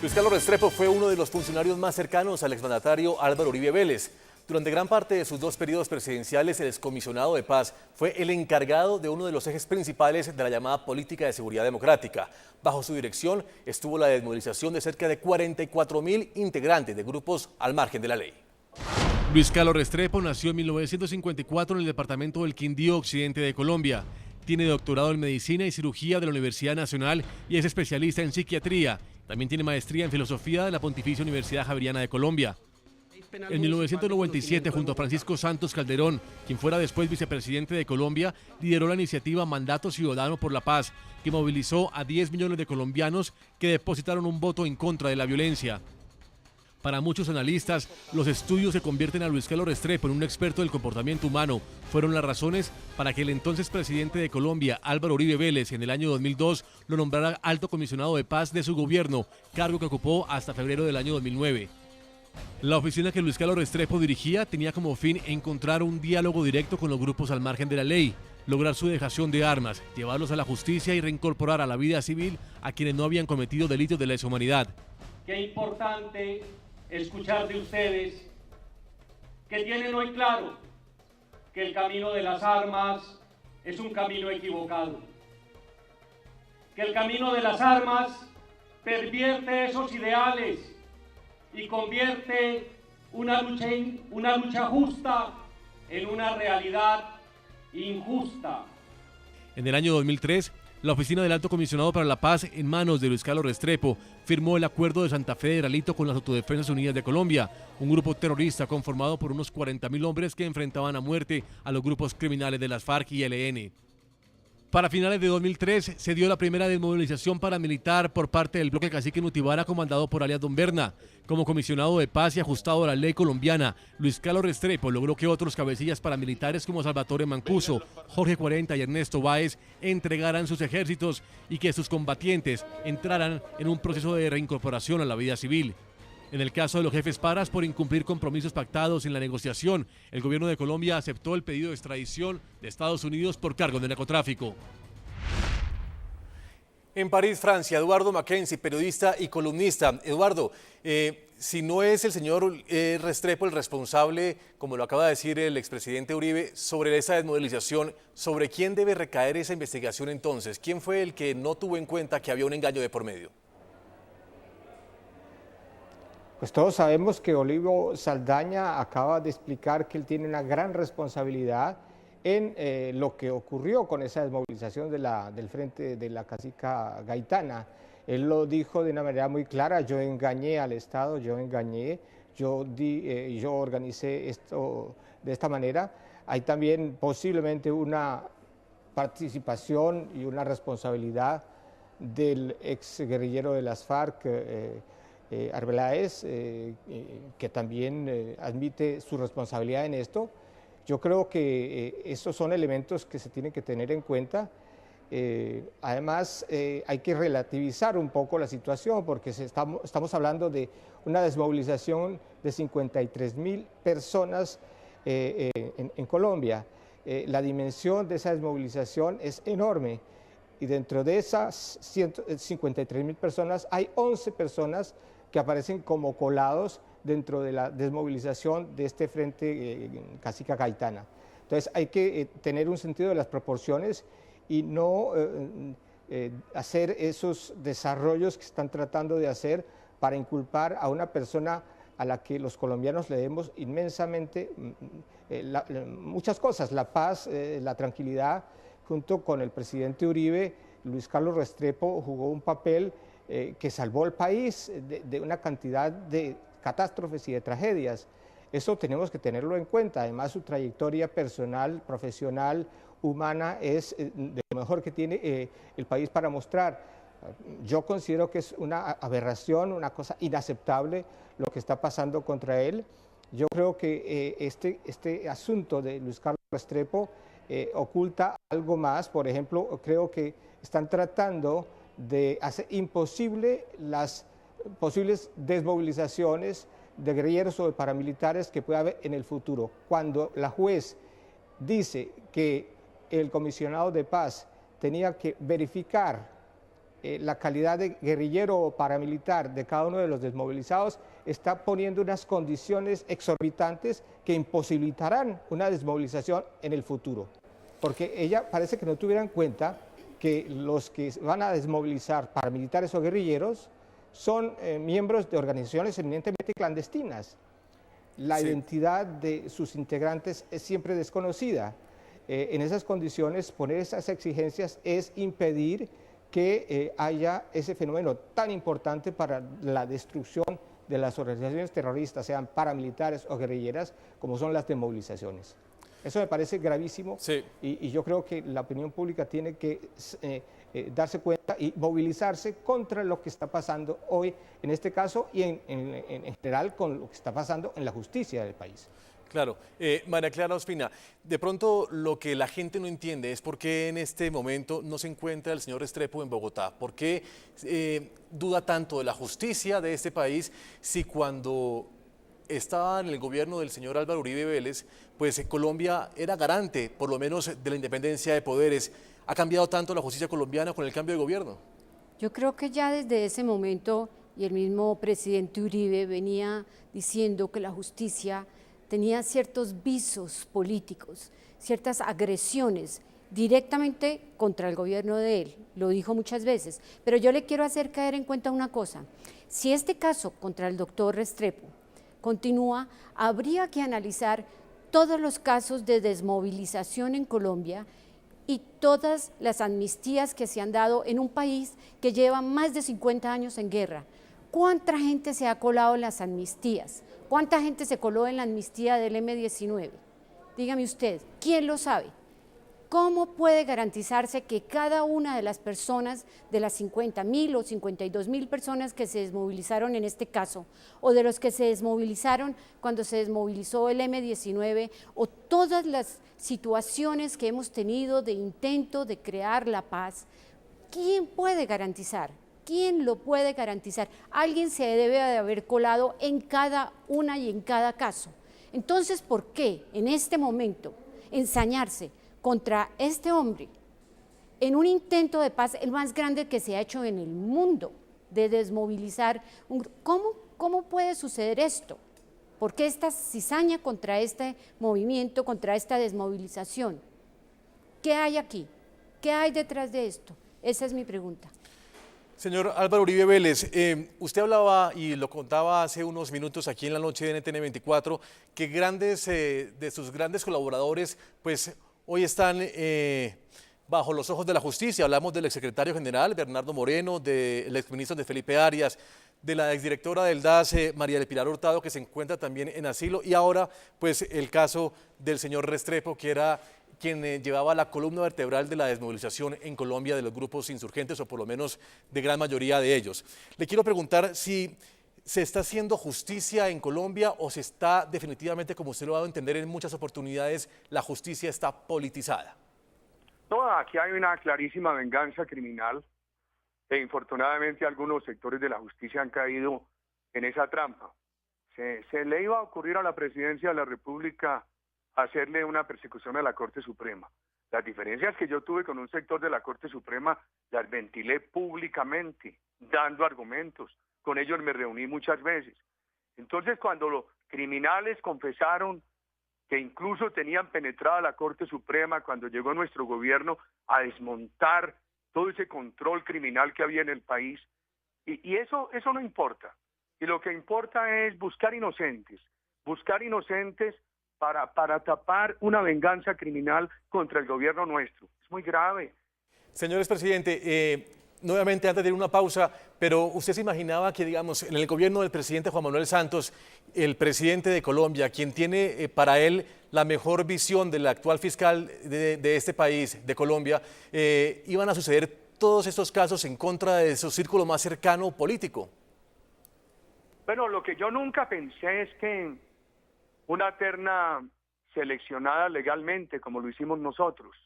Luis Carlos Restrepo fue uno de los funcionarios más cercanos al exmandatario Álvaro Uribe Vélez. Durante gran parte de sus dos periodos presidenciales, el excomisionado de paz fue el encargado de uno de los ejes principales de la llamada política de seguridad democrática. Bajo su dirección estuvo la desmovilización de cerca de 44.000 integrantes de grupos al margen de la ley. Luis Carlos Restrepo nació en 1954 en el departamento del Quindío, occidente de Colombia. Tiene doctorado en Medicina y Cirugía de la Universidad Nacional y es especialista en psiquiatría. También tiene maestría en Filosofía de la Pontificia Universidad Javeriana de Colombia. En 1997, junto a Francisco Santos Calderón, quien fuera después vicepresidente de Colombia, lideró la iniciativa Mandato Ciudadano por la Paz, que movilizó a 10 millones de colombianos que depositaron un voto en contra de la violencia. Para muchos analistas, los estudios que convierten a Luis Carlos Restrepo en un experto del comportamiento humano fueron las razones para que el entonces presidente de Colombia, Álvaro Uribe Vélez, en el año 2002 lo nombrara alto comisionado de paz de su gobierno, cargo que ocupó hasta febrero del año 2009. La oficina que Luis Carlos Restrepo dirigía tenía como fin encontrar un diálogo directo con los grupos al margen de la ley, lograr su dejación de armas, llevarlos a la justicia y reincorporar a la vida civil a quienes no habían cometido delitos de lesa humanidad. Qué importante escuchar de ustedes que tienen hoy claro que el camino de las armas es un camino equivocado, que el camino de las armas pervierte esos ideales y convierte una lucha justa en una realidad injusta. En el año 2003, la Oficina del Alto Comisionado para la Paz, en manos de Luis Carlos Restrepo, firmó el Acuerdo de Santa Fe de Heralito con las Autodefensas Unidas de Colombia, un grupo terrorista conformado por unos 40.000 hombres que enfrentaban a muerte a los grupos criminales de las FARC y ELN. Para finales de 2003 se dio la primera desmovilización paramilitar por parte del bloque Cacique Nutibara, comandado por alias Don Berna. Como comisionado de paz y ajustado a la ley colombiana, Luis Carlos Restrepo logró que otros cabecillas paramilitares como Salvatore Mancuso, Jorge 40 y Ernesto Báez entregaran sus ejércitos y que sus combatientes entraran en un proceso de reincorporación a la vida civil. En el caso de los jefes paras, por incumplir compromisos pactados en la negociación, el gobierno de Colombia aceptó el pedido de extradición de Estados Unidos por cargos de narcotráfico. En París, Francia, Eduardo Mackenzie, periodista y columnista. Eduardo, si no es el señor Restrepo el responsable, como lo acaba de decir el expresidente Uribe, sobre esa desmovilización, ¿sobre quién debe recaer esa investigación entonces? ¿Quién fue el que no tuvo en cuenta que había un engaño de por medio? Pues todos sabemos que Olivo Saldaña acaba de explicar que él tiene una gran responsabilidad en lo que ocurrió con esa desmovilización del frente de la cacica Gaitana. Él lo dijo de una manera muy clara: yo engañé al Estado, yo engañé, yo organicé esto de esta manera. Hay también posiblemente una participación y una responsabilidad del ex guerrillero de las FARC, Arbeláez, que también admite su responsabilidad en esto. Yo creo que estos son elementos que se tienen que tener en cuenta. Además, hay que relativizar un poco la situación, porque estamos hablando de una desmovilización de 53.000 personas en Colombia. La dimensión de esa desmovilización es enorme, y dentro de esas 53.000 personas hay 11 personas que aparecen como colados dentro de la desmovilización de este frente Cacica Gaitana. Entonces hay que tener un sentido de las proporciones y no hacer esos desarrollos que están tratando de hacer para inculpar a una persona a la que los colombianos le debemos inmensamente muchas cosas: la paz, la tranquilidad. Junto con el presidente Uribe, Luis Carlos Restrepo jugó un papel que salvó al país de una cantidad de catástrofes y de tragedias. Eso tenemos que tenerlo en cuenta. Además, su trayectoria personal, profesional, humana es de lo mejor que tiene el país para mostrar. Yo considero que es una aberración, una cosa inaceptable lo que está pasando contra él. Yo creo que este asunto de Luis Carlos Restrepo oculta algo más. Por ejemplo, creo que están tratando de hacer imposible las posibles desmovilizaciones de guerrilleros o de paramilitares que pueda haber en el futuro. Cuando la juez dice que el comisionado de paz tenía que verificar la calidad de guerrillero o paramilitar de cada uno de los desmovilizados está poniendo unas condiciones exorbitantes que imposibilitarán una desmovilización en el futuro. Porque ella parece que no tuviera en cuenta que los que van a desmovilizar paramilitares o guerrilleros son miembros de organizaciones eminentemente clandestinas. La identidad de sus integrantes es siempre desconocida. En esas condiciones, poner esas exigencias es impedir que haya ese fenómeno tan importante para la destrucción de las organizaciones terroristas, sean paramilitares o guerrilleras, como son las desmovilizaciones. Eso me parece gravísimo y yo creo que la opinión pública tiene que darse cuenta y movilizarse contra lo que está pasando hoy, en este caso, y en general con lo que está pasando en la justicia del país. Claro. María Clara Ospina, de pronto lo que la gente no entiende es por qué en este momento no se encuentra el señor Restrepo en Bogotá. ¿Por qué duda tanto de la justicia de este país si cuando estaba en el gobierno del señor Álvaro Uribe Vélez, pues Colombia era garante, por lo menos, de la independencia de poderes? ¿Ha cambiado tanto la justicia colombiana con el cambio de gobierno? Yo creo que ya desde ese momento, y el mismo presidente Uribe venía diciendo que la justicia tenía ciertos visos políticos, ciertas agresiones directamente contra el gobierno de él, lo dijo muchas veces, pero yo le quiero hacer caer en cuenta una cosa: si este caso contra el doctor Restrepo continúa, habría que analizar todos los casos de desmovilización en Colombia y todas las amnistías que se han dado en un país que lleva más de 50 años en guerra. ¿Cuánta gente se ha colado en las amnistías? ¿Cuánta gente se coló en la amnistía del M-19? Dígame usted, ¿quién lo sabe? ¿Cómo puede garantizarse que cada una de las personas, de las 50.000 o 52.000 personas que se desmovilizaron en este caso, o de los que se desmovilizaron cuando se desmovilizó el M-19, o todas las situaciones que hemos tenido de intento de crear la paz, quién puede garantizar? ¿Quién lo puede garantizar? Alguien se debe de haber colado en cada una y en cada caso. Entonces, ¿por qué en este momento ensañarse contra este hombre en un intento de paz, el más grande que se ha hecho en el mundo, de desmovilizar? ¿Cómo puede suceder esto? ¿Por qué esta cizaña contra este movimiento, contra esta desmovilización? ¿Qué hay aquí? ¿Qué hay detrás de esto? Esa es mi pregunta. Señor Álvaro Uribe Vélez, usted hablaba y lo contaba hace unos minutos aquí en la noche de NTN 24, que grandes de sus grandes colaboradores pues hoy están bajo los ojos de la justicia. Hablamos del exsecretario general Bernardo Moreno, del exministro de Felipe Arias, de la exdirectora del DAS, María del Pilar Hurtado, que se encuentra también en asilo, y ahora pues el caso del señor Restrepo, que era quien llevaba la columna vertebral de la desmovilización en Colombia de los grupos insurgentes, o por lo menos de gran mayoría de ellos. Le quiero preguntar si se está haciendo justicia en Colombia o si está definitivamente, como usted lo ha dado a entender en muchas oportunidades, la justicia está politizada. No, aquí hay una clarísima venganza criminal e infortunadamente algunos sectores de la justicia han caído en esa trampa. Se le iba a ocurrir a la presidencia de la República hacerle una persecución a la Corte Suprema. Las diferencias que yo tuve con un sector de la Corte Suprema las ventilé públicamente, dando argumentos. Con ellos me reuní muchas veces. Entonces, cuando los criminales confesaron que incluso tenían penetrada la Corte Suprema, cuando llegó nuestro gobierno a desmontar todo ese control criminal que había en el país, y eso no importa. Y lo que importa es buscar inocentes para tapar una venganza criminal contra el gobierno nuestro. Es muy grave. Señor expresidente, nuevamente antes de ir a una pausa, pero ¿usted se imaginaba que, digamos, en el gobierno del presidente Juan Manuel Santos, el presidente de Colombia, quien tiene para él la mejor visión del actual fiscal de este país, de Colombia, iban a suceder todos estos casos en contra de su círculo más cercano político? Bueno, lo que yo nunca pensé es que una terna seleccionada legalmente, como lo hicimos nosotros,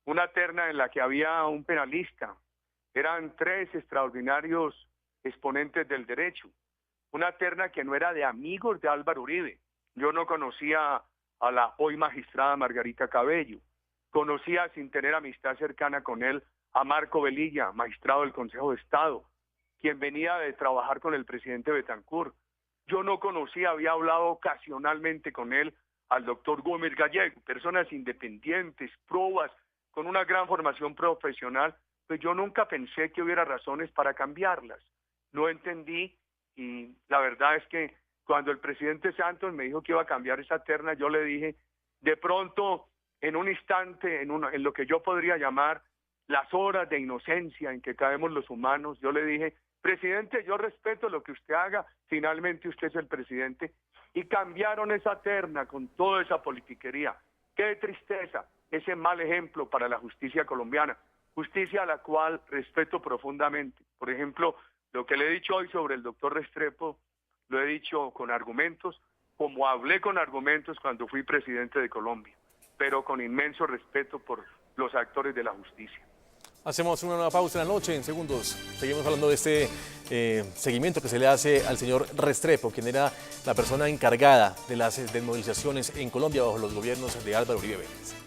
una terna en la que había un penalista, eran 3 extraordinarios exponentes del derecho, una terna que no era de amigos de Álvaro Uribe. Yo no conocía a la hoy magistrada Margarita Cabello, conocía sin tener amistad cercana con él a Marco Velilla, magistrado del Consejo de Estado, quien venía de trabajar con el presidente Betancur. Yo no conocía, había hablado ocasionalmente con él, al doctor Gómez Gallego, personas independientes, probas, con una gran formación profesional, pues yo nunca pensé que hubiera razones para cambiarlas. No entendí, y la verdad es que cuando el presidente Santos me dijo que iba a cambiar esa terna, yo le dije, de pronto, en un instante, en lo que yo podría llamar las horas de inocencia en que caemos los humanos, yo le dije, presidente, yo respeto lo que usted haga, finalmente usted es el presidente, y cambiaron esa terna con toda esa politiquería. Qué tristeza, ese mal ejemplo para la justicia colombiana, justicia a la cual respeto profundamente. Por ejemplo, lo que le he dicho hoy sobre el doctor Restrepo, lo he dicho con argumentos, como hablé con argumentos cuando fui presidente de Colombia, pero con inmenso respeto por los actores de la justicia. Hacemos una nueva pausa en la noche, en segundos. Seguimos hablando de este seguimiento que se le hace al señor Restrepo, quien era la persona encargada de las desmovilizaciones en Colombia bajo los gobiernos de Álvaro Uribe Vélez.